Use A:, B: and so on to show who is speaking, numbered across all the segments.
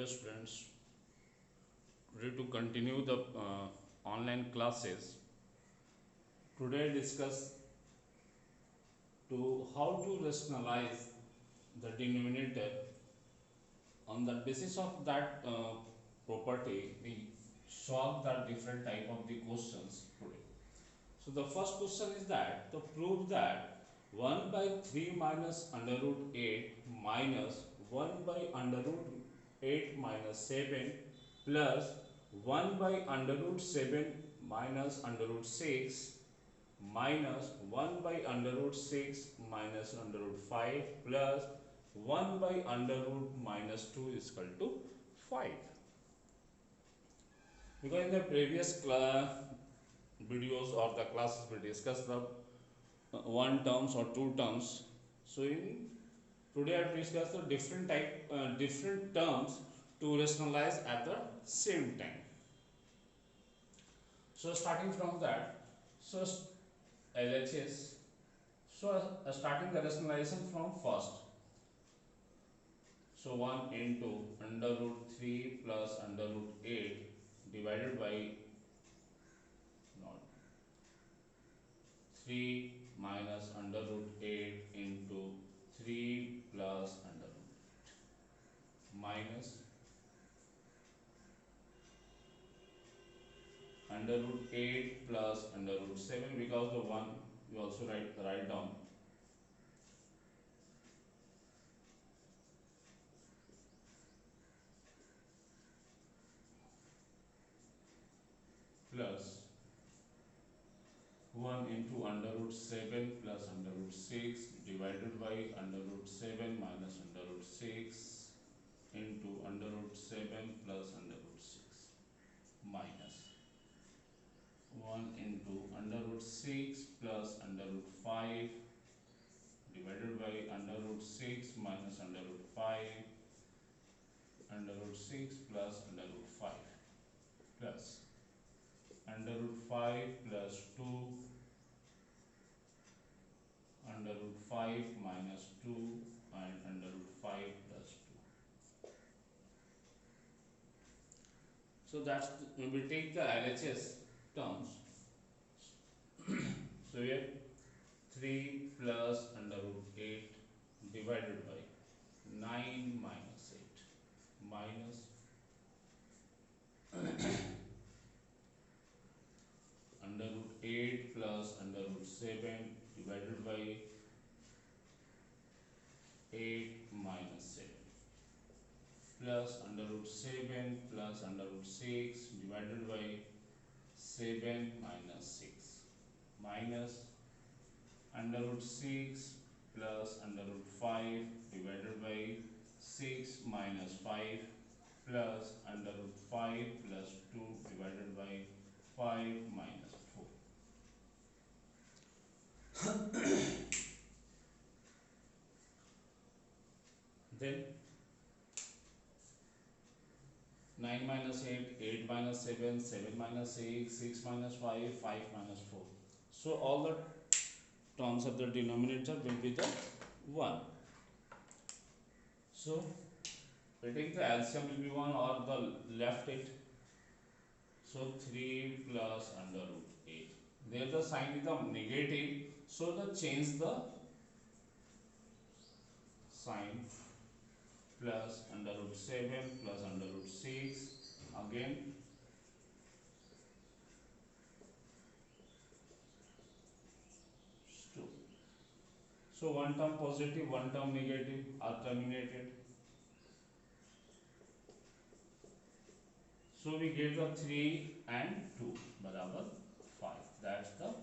A: dear students, ready to continue the online classes. Today discuss to how to rationalize the denominator. On the basis of that property, we solve the different type of the questions today. So the first question is that to prove that 1 by 3 minus under root 8 minus 1 by under root 8 minus 7 plus 1 by under root 7 minus under root 6 minus 1 by under root 6 minus under root 5 plus 1 by under root minus 2 is equal to 5. Because in the previous videos or the classes we discussed the one terms or two terms. So in today I will discuss the different terms to rationalize at the same time. So starting from that, so LHS. So starting the rationalization from first. So 1 into under root 3 plus under root 8 divided by not 3 minus under root 8 into 3 plus under root minus under root 8 plus under root 7, because the 1 we also write down, plus 1 into under root 7 plus under root 6 divided by under root 7 minus under root 6 into under root 7 plus under root 6 minus 1 into under root 6 plus under root 5 divided by under root 6 minus under root 5 under root 6 plus under root 5 plus under root 5 plus 2 under root 5 minus 2 and under root 5 plus 2. So that's we take the LHS terms. So here 3 plus under root 8 divided by 9 minus 8 minus under root 8 plus under root 7 divided by 8 minus 7 plus under root 7 plus under root 6 divided by 7 minus 6 minus under root 6 plus under root 5 divided by 6 minus 5 plus under root 5 plus 2 divided by 5 minus 4. Then 9 minus 8, 8 minus 7, 7 minus 6, 6 minus 5, 5 minus 4. So all the terms of the denominator will be the 1. So we take the LCM will be 1 or the left it. So 3 plus under root 8. There the sign is the negative. So the change the sign, plus under root 7 plus under root 6 again two. So one term positive, one term negative are terminated. So we get the 3 and 2 barabar 5. That's the answer.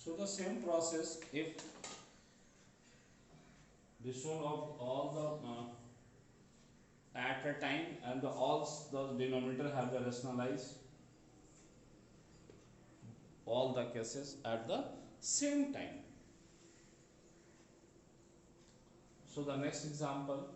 A: So the same process, if this one of all the at a time and the all the denominator have the rationalized all the cases at the same time. So the next example,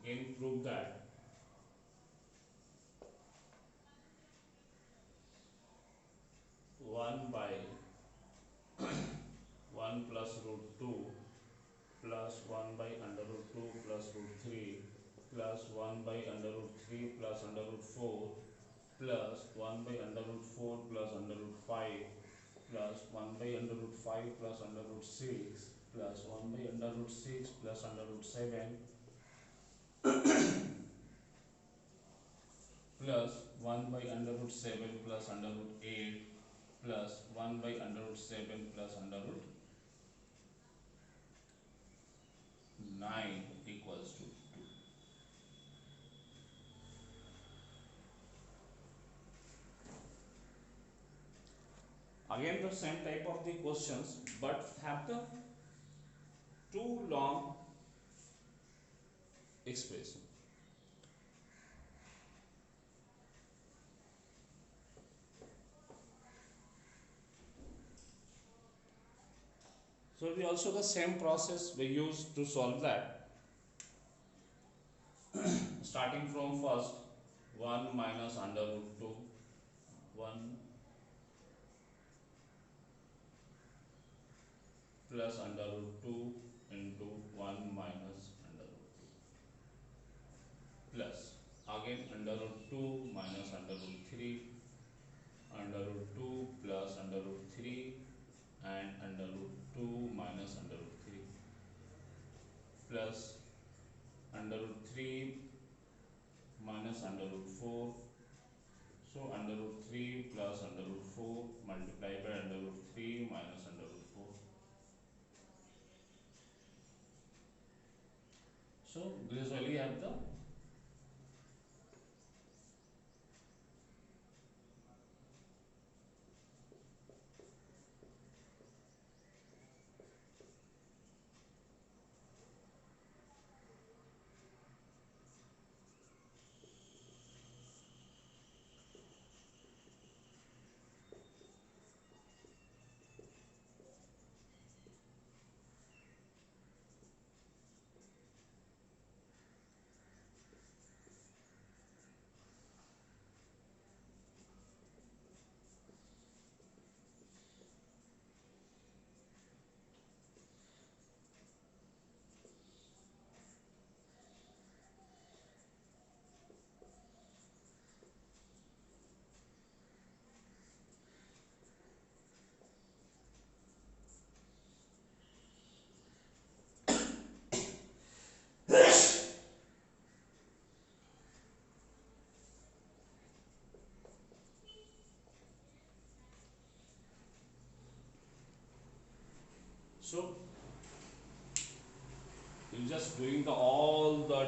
A: again prove that 1 by 1 plus root 2 plus 1 by under root 2 plus root 3 plus 1 by under root 3 plus under root 4 plus 1 by under root 4 plus under root 5 plus 1 by under root 5 plus under root 6 plus 1 by under root 6 plus under root 7 plus 1 by under root 7 plus under root 8 plus 1 by under root 7 plus under root 9 equals to 2. Again the same type of the questions but have the too long expression. So we also the same process we use to solve that. Starting from first 1 minus under root 2 1 plus under root 2 into 1 minus under root 2 plus again under root 2 minus under root 3 under root 2 plus under root 3 and under root 2 minus under root 3 plus under root 3 minus under root 4. So under root 3 plus under root 4 multiplied by under root 3 minus under root 4. So gradually have the so you just doing the all the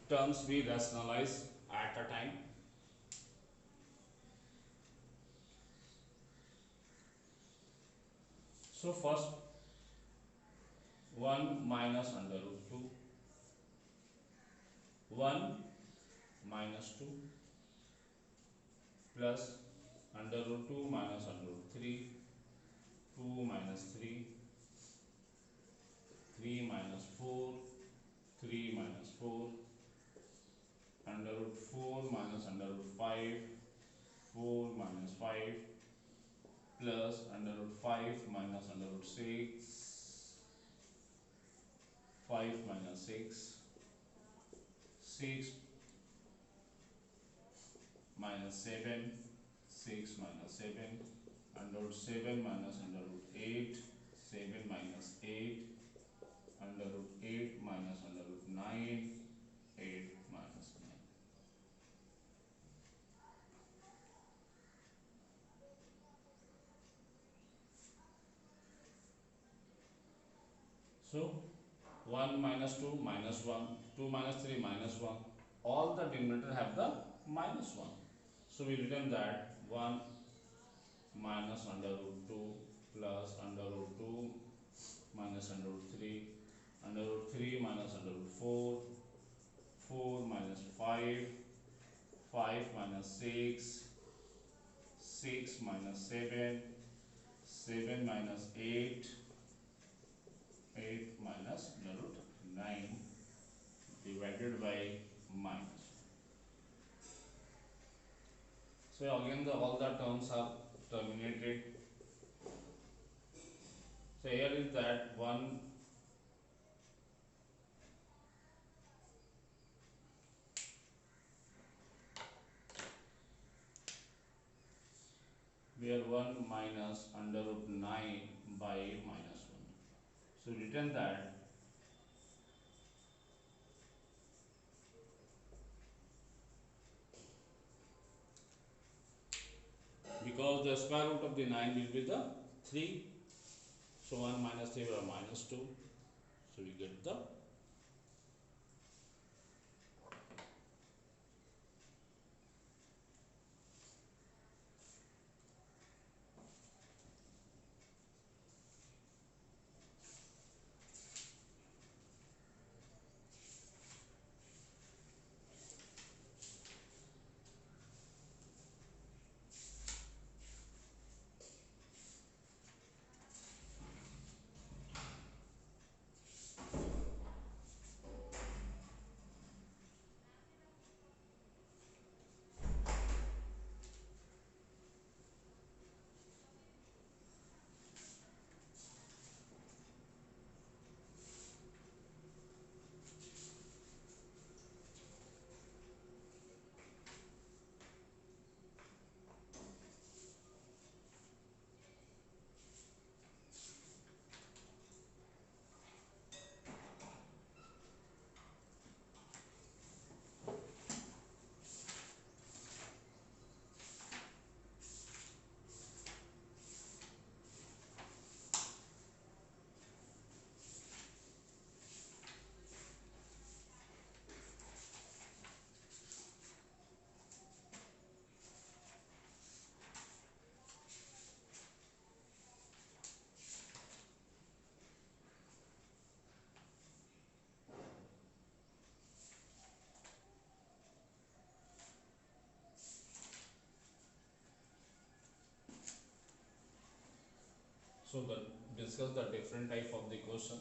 A: terms we rationalize at a time. So first 1 minus under root 2 1 minus 2 plus under root 2 minus under root 3 2 minus 3 3 minus 4 3 minus 4 under root 4 minus under root 5 4 minus 5 plus under root 5 minus under root 6 5 minus 6 6 minus 7 6 minus 7 under root 7 minus under root 8 7 minus 8 under root 8 minus under root 9 8 minus 9. So 1 minus 2 minus 1, 2 minus 3 minus 1. All the denominator have the minus 1. So we written that 1 minus under root 2 plus under root 2 minus under root 3, under root 3 minus under root 4, 4 minus 5, 5 minus 6, 6 minus 7, 7 minus 8, 8 minus under root 9 divided by minus. So again all the terms are terminated. So here is that 1 where 1 minus under root 9 by minus 1. So written that because the square root of the 9 will be the 3, so 1 minus 3 or minus 2, so we get the. So discuss the different type of the question.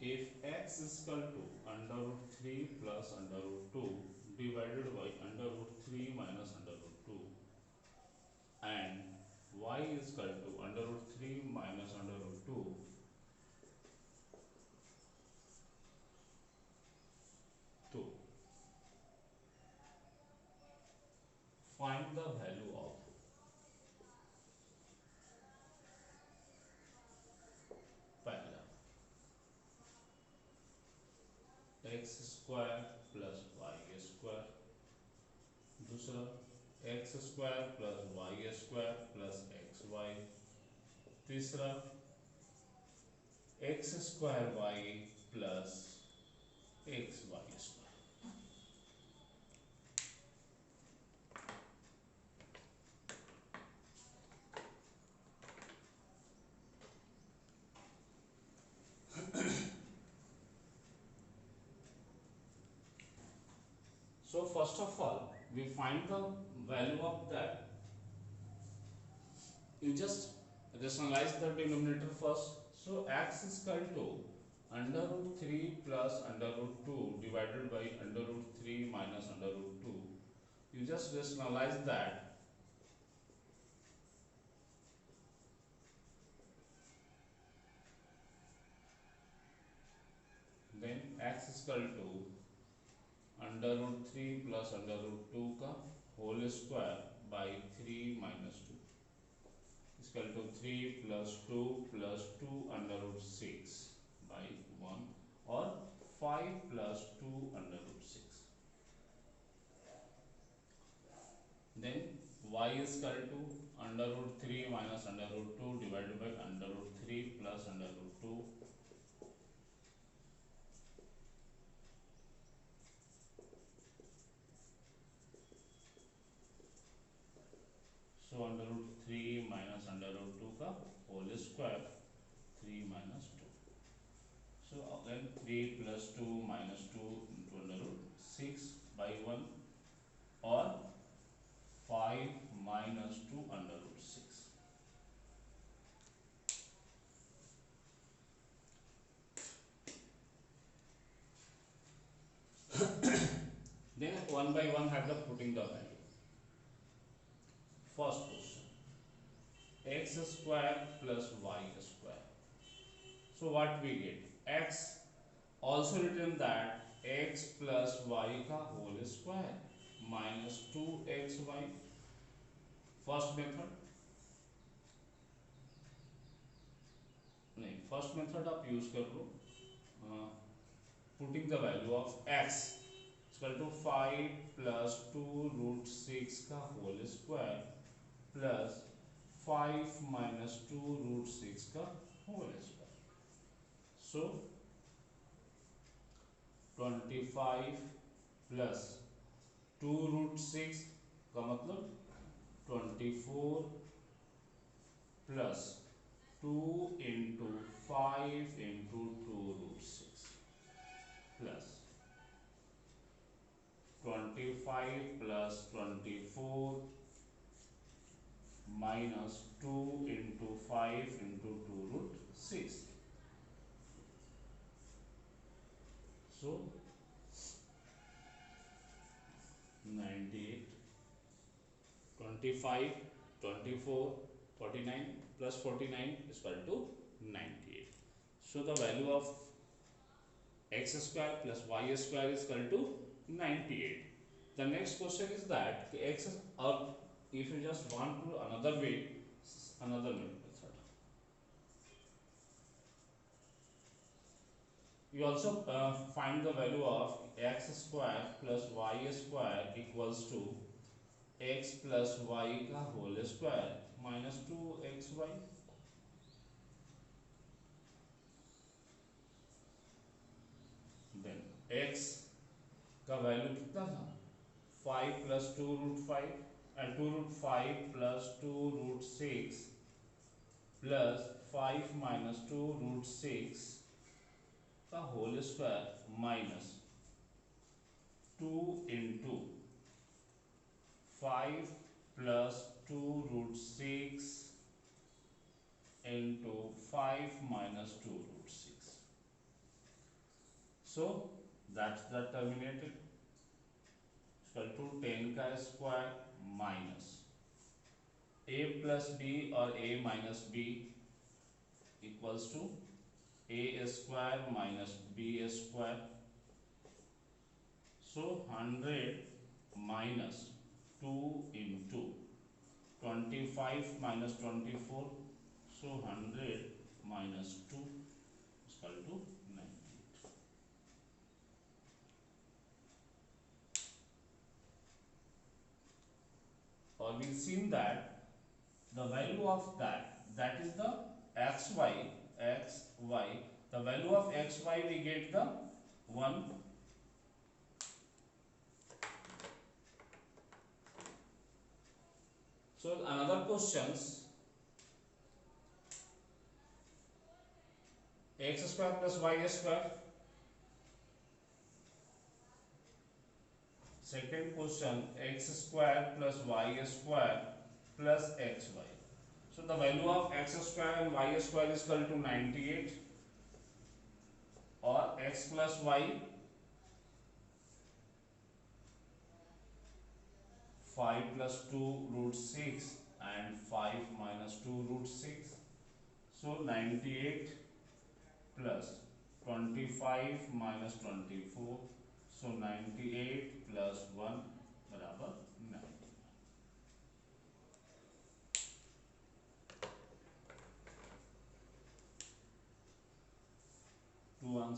A: If x is equal to under root 3 plus under root 2 divided by under root 3 minus under root 2 and y is equal to under root 3 minus under root 2, find the value of पहला x square plus y square, दूसरा x square plus y square plus xy, तीसरा x square y plus xy square. So first of all we find the value of that. You just rationalize the denominator first. So x is equal to under root 3 plus under root 2 divided by under root 3 minus under root 2. You just rationalize that. Then x is equal to under root 3 plus under root 2 का whole square by 3 minus 2 is equal to 3 plus 2 plus 2 under root 6 by 1 or 5 plus 2 under root 6. Then y is equal to under root 3 minus under root 2 divided by under root 3 plus under root 2. So under root 3 minus under root 2 का whole square 3 minus 2. So again 3 plus 2 minus 2 into under root 6 by 1 or 5 minus 2 under root 6. Then one by one have the putting the value. First question, x square plus y square. So what we get? X, also written that x plus y का whole square minus 2xy. First method नहीं, first method आप use कर लो. Putting the value of x equal to 5 plus 2 root 6 का whole square plus 5 minus 2 root 6 का whole square. So 25 plus 2 root 6 का मतलब 24 plus 2 into 5 into 2 root 6 plus 25 plus 24 minus 2 into 5 into 2 root 6. So 98, 25, 24, 49 plus 49 is equal to 98. So the value of x square plus y square is equal to 98. The next question is that x or if you just want to another way, another method. You also find the value of x square plus y square equals to x plus y का whole square minus 2xy. Then x का value कितना था? 5 plus 2 root 5 and 2 root 5 plus 2 root 6 plus 5 minus 2 root 6 का whole square minus 2 into 5 plus 2 root 6 into 5 minus 2 root 6. So that's the terminated equal to 10 का square minus a plus b or a minus b equals to a square minus b square. So 100 minus 2 into 25 minus 24. So 100 minus 2 is equal to 98. Or we've seen that the value of that is the xy, the value of xy we get the 1. So another questions, x square plus y square. Second question, x square plus y square plus xy. So the value of x square and y square is equal to 98 or x plus y 5 plus 2 root 6 and 5 minus 2 root 6. So 98 plus 25 minus 24. So 98 plus 1 बराबर 90.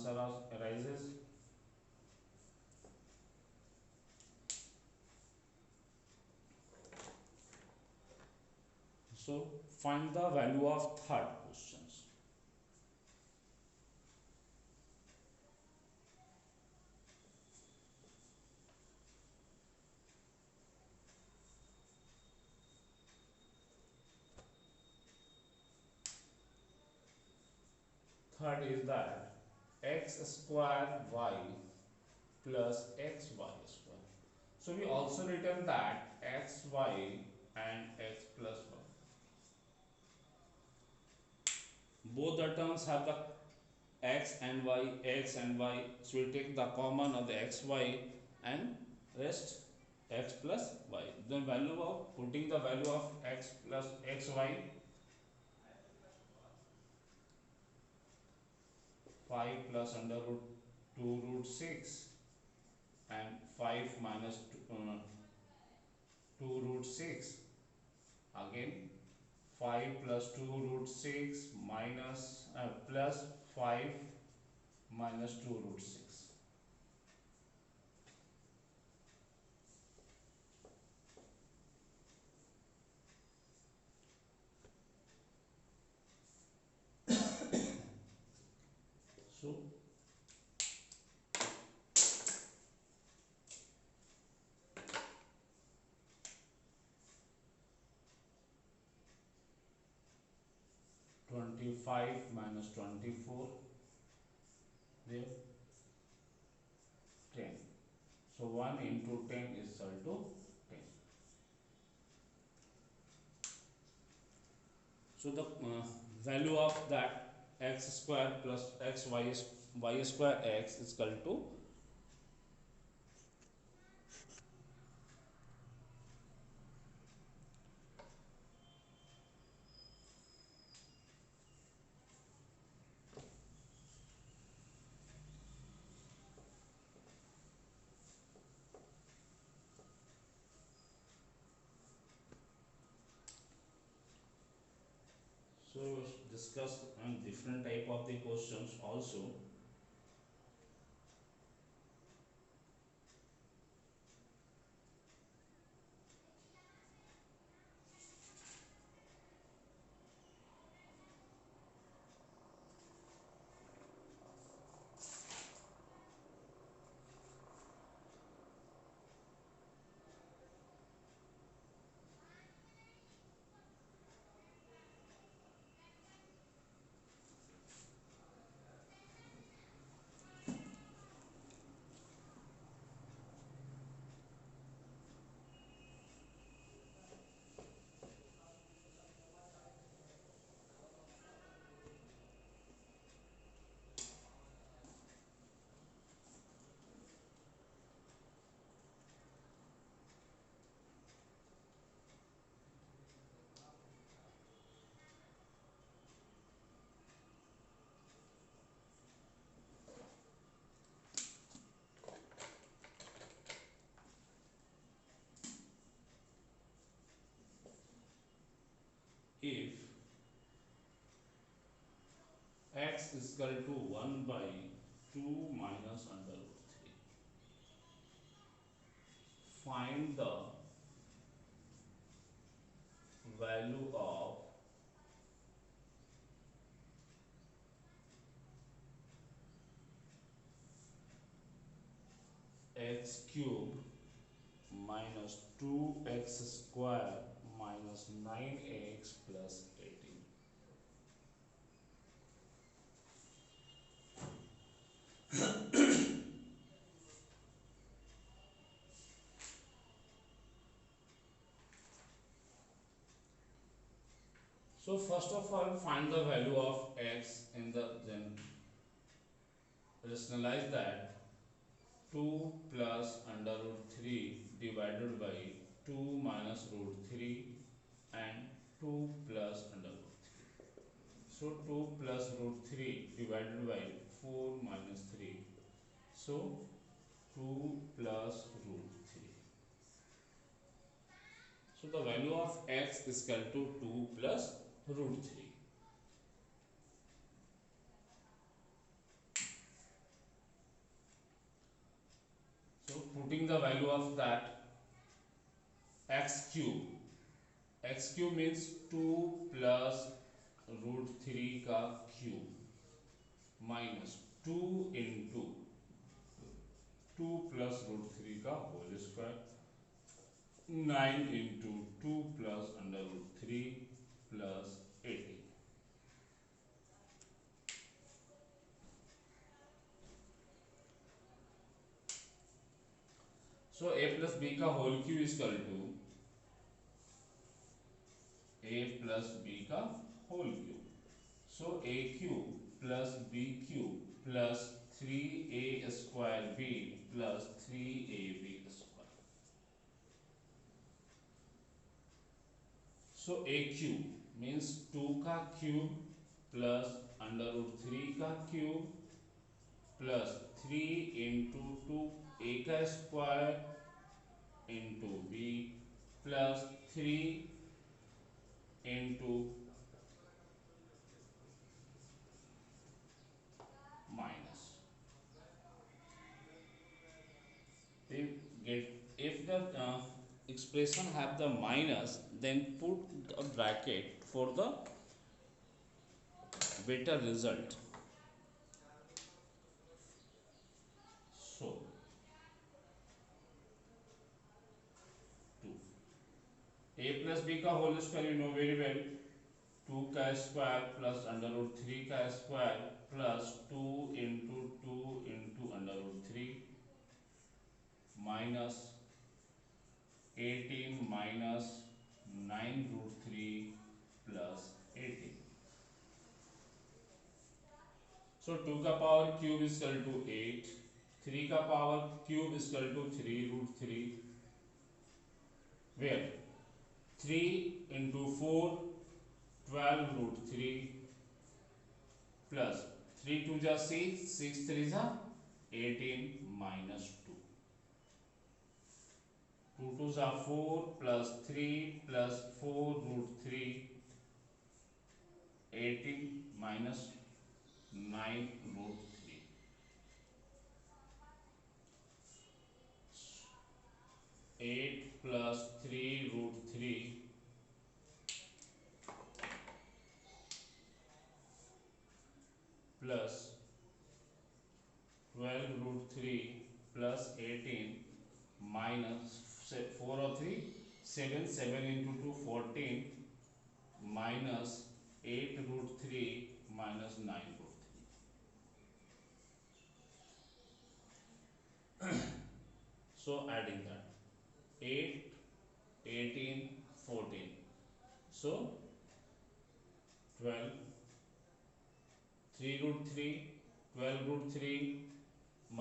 A: arises. So find the value of third questions. Third is that x square y plus xy square. So we also written that xy and x plus y. Both the terms have the x and y. So we take the common of the xy and rest x plus y. The value of putting the value of x plus xy, 5 plus under root 2 root 6 and 5 minus 2 root 6, again 5 plus 2 root 6 minus plus 5 minus 2 root 6. So 25 minus 24, there 10. So 1 into 10 is equal to 10. So the value of that x square plus xy is y square x is equal to, so discuss different type of the questions also. If x is equal to 1 by 2 minus under root 3, find the value of x cube minus 2x square minus 9x plus 18. So first of all, find the value of x in the, then rationalize that 2 plus under root 3 divided by 2 minus root 3 and 2 plus under root 3. So 2 plus root 3 divided by 4 minus 3. So 2 plus root 3. So the value of x is equal to 2 plus root 3. putting the value of that x cube. X cube means 2 plus root 3 का cube minus 2 into 2 plus root 3 का whole square 9 into 2 plus under root 3 plus 18. So a plus b का whole cube is equal to a plus b का whole cube. So a cube plus b cube plus 3a square b plus 3ab square. So a cube means 2 का cube plus under root 3 का cube plus 3 into 2 a का square into b plus 3 into minus. If the expression have the minus, then put a bracket for the better result. So 2 a plus b का whole square you know very well 2 का square plus under root 3 का square plus 2 into under root 3 minus 18 minus 9 root 3 plus 18. So 2 का power cube is equal to 8, 3 का power cube is equal to 3 root 3 where 3 into 4 12 root 3 plus 3 2 जा 6 6 3 जा 18 minus 2 2 2 जा 4 plus 3 plus 4 root 3 18 minus 9 root 3. 8 plus 3 root 3 plus 12 root 3 plus 18 minus 4 or 3 7 7 into 2 14 minus 8 root 3 minus 9 root 3. So adding that 8 18 14, so 12 3 root 3 12 root 3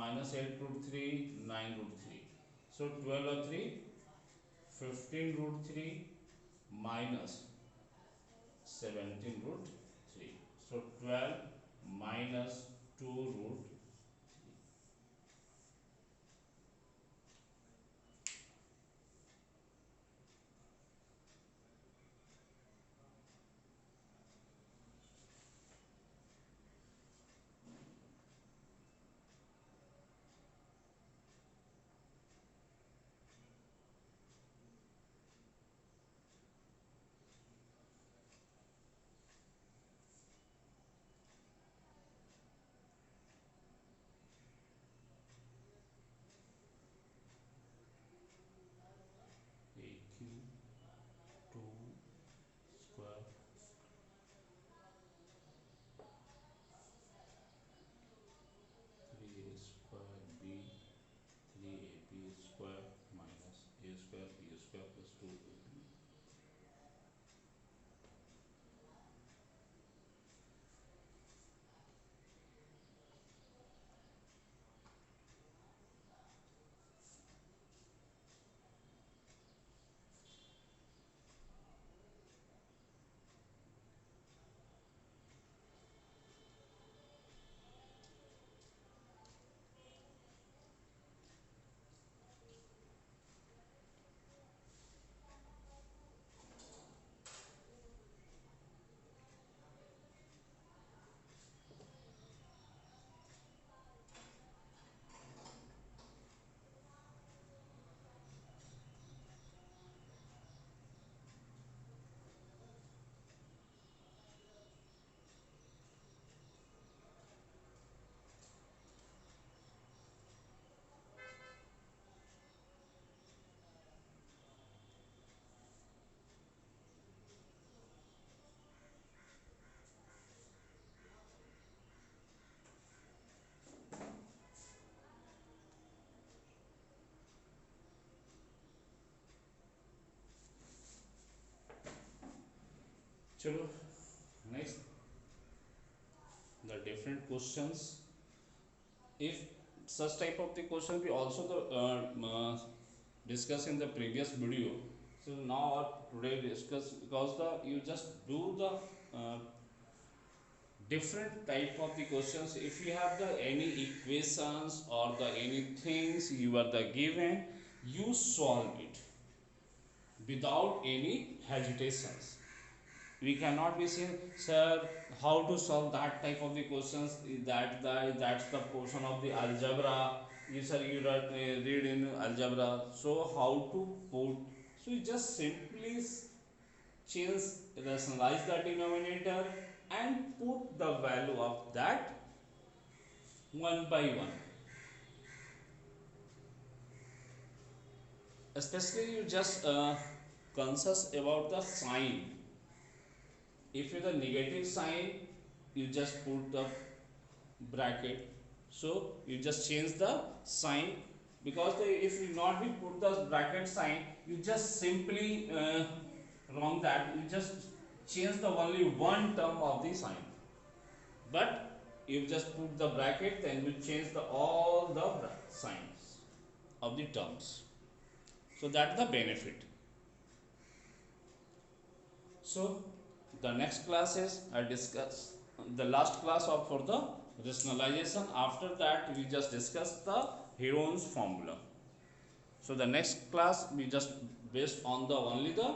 A: minus 8 root 3 9 root 3, so 12 or 3 15 root 3 minus 17 root 3, so 12 minus 2 root 3. चलो next, the different questions. If such type of the question we also discuss in the previous video, so now today discuss, because the you just do the different type of the questions. If you have the any equations or the any things you are the given, you solve it without any hesitations. We cannot be saying, sir, how to solve that type of the questions, that's the portion of the algebra, you sir, you read in algebra, so how to put, so you just simply change, rationalize the denominator and put the value of that one by one. Especially you just conscious about the sign. If it's a negative sign, you just put the bracket, so you just change the sign, because if you not be put the bracket sign, you just simply wrong that, you just change the only one term of the sign, but you just put the bracket, then you change the all the signs of the terms, so that's the benefit. So the next class is I discuss the last class of for the rationalization. After that, we just discuss the Heron's formula. So the next class we just based on the only the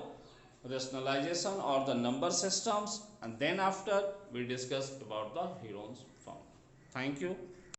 A: rationalization or the number systems, and then after we discuss about the Heron's formula. Thank you.